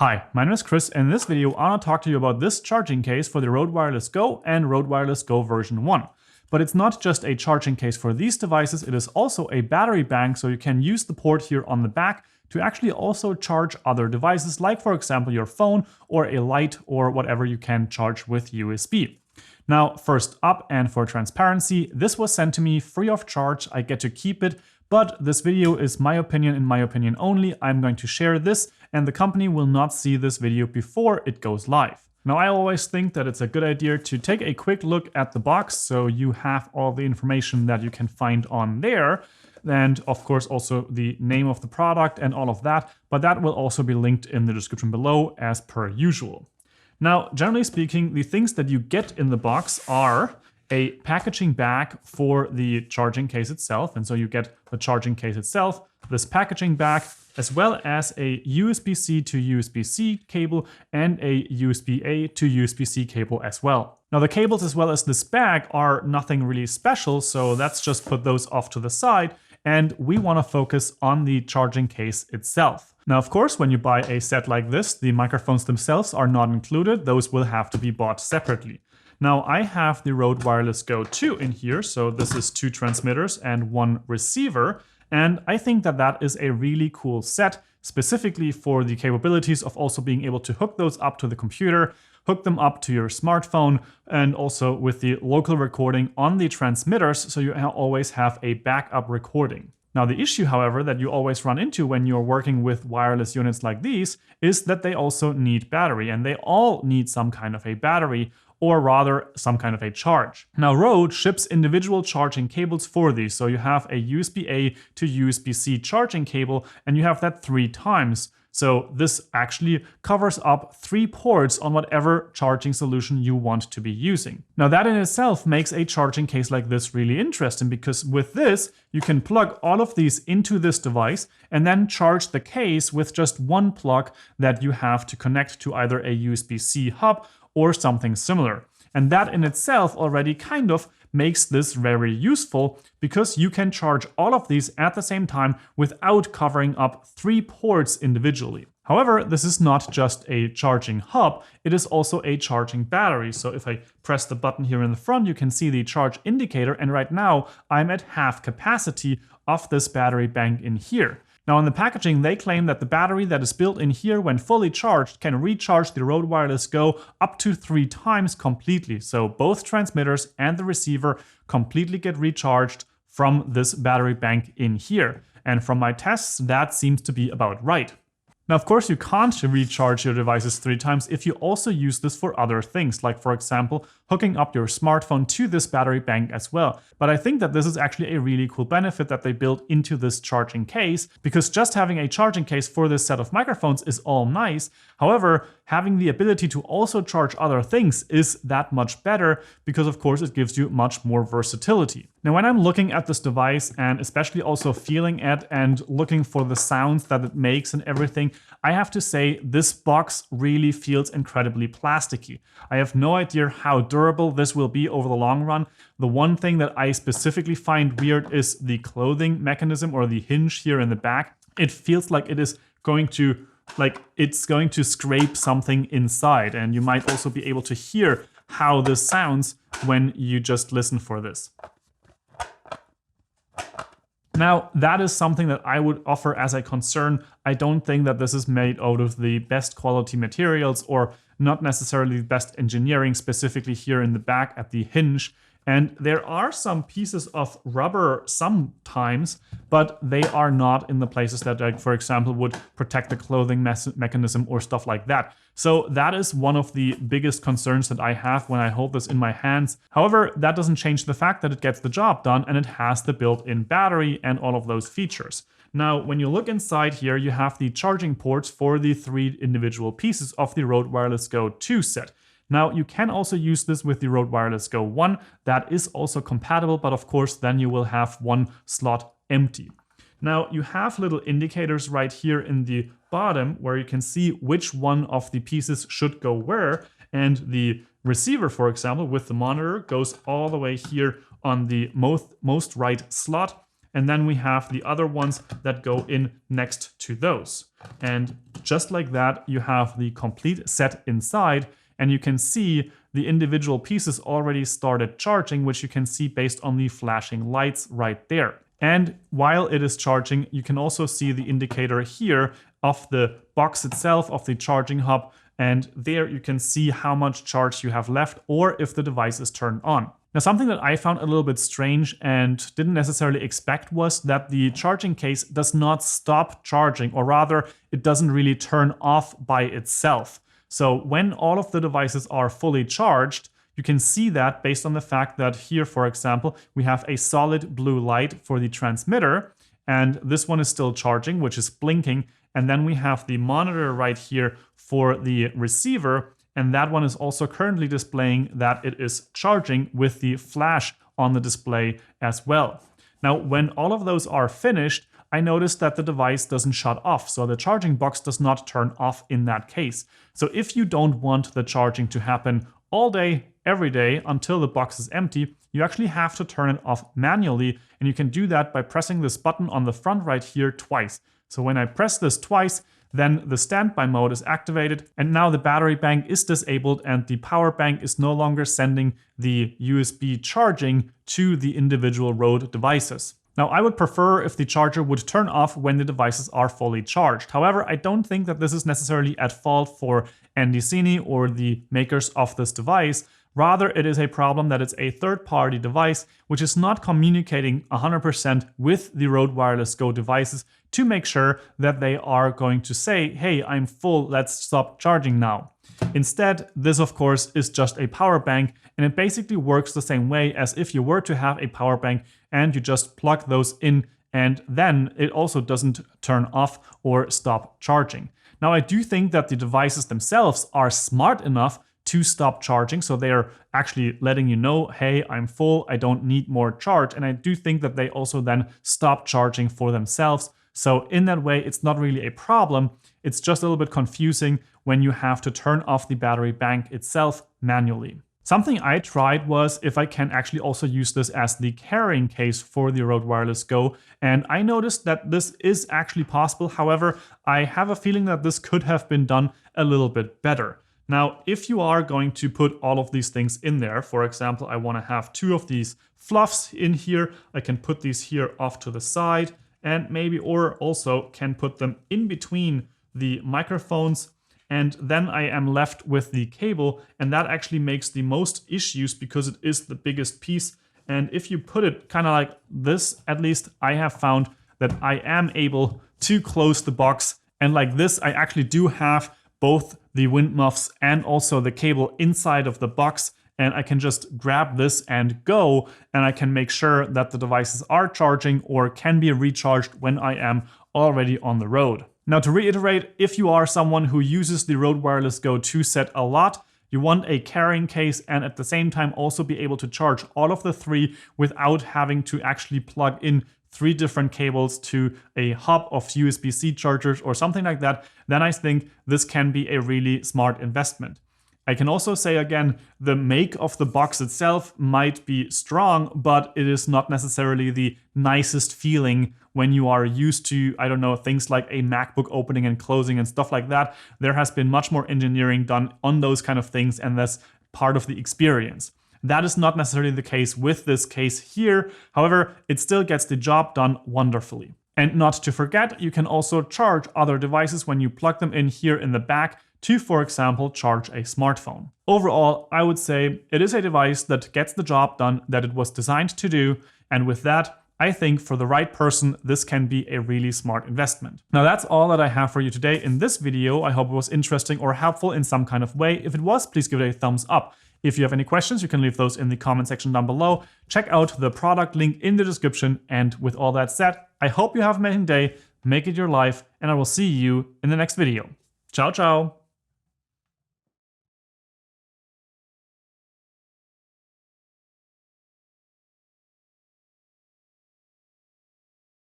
Hi, my name is Chris, and in this video I want to talk to you about this charging case for the Røde Wireless Go and Røde Wireless Go version 1. But it's not just a charging case for these devices, it is also a battery bank, so you can use the port here on the back to actually also charge other devices, like for example your phone or a light or whatever you can charge with USB. Now, first up, and for transparency, this was sent to me free of charge. I get to keep it, but this video is my opinion and my opinion only. I'm going to share this, and the company will not see this video before it goes live. Now, I always think that it's a good idea to take a quick look at the box so you have all the information that you can find on there. And of course, also the name of the product and all of that, but that will also be linked in the description below as per usual. Now, generally speaking, the things that you get in the box are a packaging bag for the charging case itself. And so you get the charging case itself, this packaging bag, as well as a USB-C to USB-C cable and a USB-A to USB-C cable as well. Now, the cables as well as this bag are nothing really special, so let's just put those off to the side. And we want to focus on the charging case itself. Now, of course, when you buy a set like this, the microphones themselves are not included. Those will have to be bought separately. Now, I have the Røde Wireless Go II in here, so this is 2 transmitters and 1 receiver, and I think that that is a really cool set, specifically for the capabilities of also being able to hook those up to the computer, hook them up to your smartphone, and also with the local recording on the transmitters, so you always have a backup recording. Now, the issue, however, that you always run into when you're working with wireless units like these is that they also need battery, and they all need some kind of a battery, or rather some kind of a charge. Now, Røde ships individual charging cables for these. So you have a USB-A to USB-C charging cable, and you have that 3 times. So this actually covers up 3 ports on whatever charging solution you want to be using. Now, that in itself makes a charging case like this really interesting, because with this, you can plug all of these into this device and then charge the case with just 1 plug that you have to connect to either a USB-C hub or something similar. And that in itself already kind of makes this very useful, because you can charge all of these at the same time without covering up 3 ports individually. However, this is not just a charging hub, it is also a charging battery. So if I press the button here in the front, you can see the charge indicator, and right now I'm at half capacity of this battery bank in here. Now, in the packaging, they claim that the battery that is built in here when fully charged can recharge the Røde Wireless Go up to 3 times completely. So both transmitters and the receiver completely get recharged from this battery bank in here. And from my tests, that seems to be about right. Now, of course, you can't recharge your devices 3 times if you also use this for other things, like, for example, hooking up your smartphone to this battery bank as well. But I think that this is actually a really cool benefit that they built into this charging case, because just having a charging case for this set of microphones is all nice. However, having the ability to also charge other things is that much better, because of course it gives you much more versatility. Now, when I'm looking at this device and especially also feeling it and looking for the sounds that it makes and everything, I have to say this box really feels incredibly plasticky. I have no idea how durable this will be over the long run. The one thing that I specifically find weird is the clothing mechanism, or the hinge here in the back. It feels like it is going to scrape something inside, and you might also be able to hear how this sounds when you just listen for this. Now, that is something that I would offer as a concern. I don't think that this is made out of the best quality materials, or not necessarily the best engineering, specifically here in the back at the hinge. And there are some pieces of rubber sometimes, but they are not in the places that, like, for example, would protect the clothing mechanism or stuff like that. So that is one of the biggest concerns that I have when I hold this in my hands. However, that doesn't change the fact that it gets the job done, and it has the built-in battery and all of those features. Now, when you look inside here, you have the charging ports for the 3 individual pieces of the Røde Wireless Go II set. Now, you can also use this with the Røde Wireless Go I. That is also compatible, but of course, then you will have 1 slot empty. Now, you have little indicators right here in the bottom where you can see which one of the pieces should go where. And the receiver, for example, with the monitor goes all the way here on the most right slot. and then we have the other ones that go in next to those. And just like that, you have the complete set inside, and you can see the individual pieces already started charging, which you can see based on the flashing lights right there. And while it is charging, you can also see the indicator here of the box itself, of the charging hub, and there you can see how much charge you have left or if the device is turned on. Now, something that I found a little bit strange and didn't necessarily expect was that the charging case does not stop charging, or rather, it doesn't really turn off by itself. So when all of the devices are fully charged, you can see that based on the fact that here, for example, we have a solid blue light for the transmitter, and this one is still charging, which is blinking. And then we have the monitor right here for the receiver, and that one is also currently displaying that it is charging with the flash on the display as well. Now, when all of those are finished, I noticed that the device doesn't shut off, so the charging box does not turn off in that case. So if you don't want the charging to happen all day, every day, until the box is empty, you actually have to turn it off manually, and you can do that by pressing this button on the front right here twice. So when I press this twice, then the standby mode is activated, and now the battery bank is disabled and the power bank is no longer sending the USB charging to the individual Rode devices. Now, I would prefer if the charger would turn off when the devices are fully charged. However, I don't think that this is necessarily at fault for Andycine or the makers of this device. Rather, it is a problem that it's a third-party device which is not communicating 100% with the Rode Wireless Go devices to make sure that they are going to say, hey, I'm full, let's stop charging now. Instead, this of course is just a power bank, and it basically works the same way as if you were to have a power bank and you just plug those in, and then it also doesn't turn off or stop charging. Now, I do think that the devices themselves are smart enough to stop charging. So they're actually letting you know, hey, I'm full, I don't need more charge. And I do think that they also then stop charging for themselves. So in that way, it's not really a problem. It's just a little bit confusing when you have to turn off the battery bank itself manually. Something I tried was if I can actually also use this as the carrying case for the Rode Wireless Go. And I noticed that this is actually possible. However, I have a feeling that this could have been done a little bit better. Now, if you are going to put all of these things in there, for example, I want to have 2 of these fluffs in here, I can put these here off to the side, and maybe or also can put them in between the microphones, and then I am left with the cable, and that actually makes the most issues because it is the biggest piece. And if you put it kind of like this, at least I have found that I am able to close the box, and like this I actually do have both the wind muffs and also the cable inside of the box, and I can just grab this and go, and I can make sure that the devices are charging or can be recharged when I am already on the road. Now, to reiterate, if you are someone who uses the Rode Wireless Go II set a lot, you want a carrying case and at the same time also be able to charge all of the 3 without having to actually plug in 3 different cables to a hub of USB-C chargers or something like that, then I think this can be a really smart investment. I can also say again, the make of the box itself might be strong, but it is not necessarily the nicest feeling when you are used to, I don't know, things like a MacBook opening and closing and stuff like that. There has been much more engineering done on those kind of things, and that's part of the experience. That is not necessarily the case with this case here. However, it still gets the job done wonderfully. And not to forget, you can also charge other devices when you plug them in here in the back to, for example, charge a smartphone. Overall, I would say it is a device that gets the job done that it was designed to do. And with that, I think for the right person, this can be a really smart investment. Now, that's all that I have for you today in this video. I hope it was interesting or helpful in some kind of way. If it was, please give it a thumbs up. If you have any questions, you can leave those in the comment section down below. Check out the product link in the description. And with all that said, I hope you have an amazing day, make it your life, and I will see you in the next video. Ciao, ciao.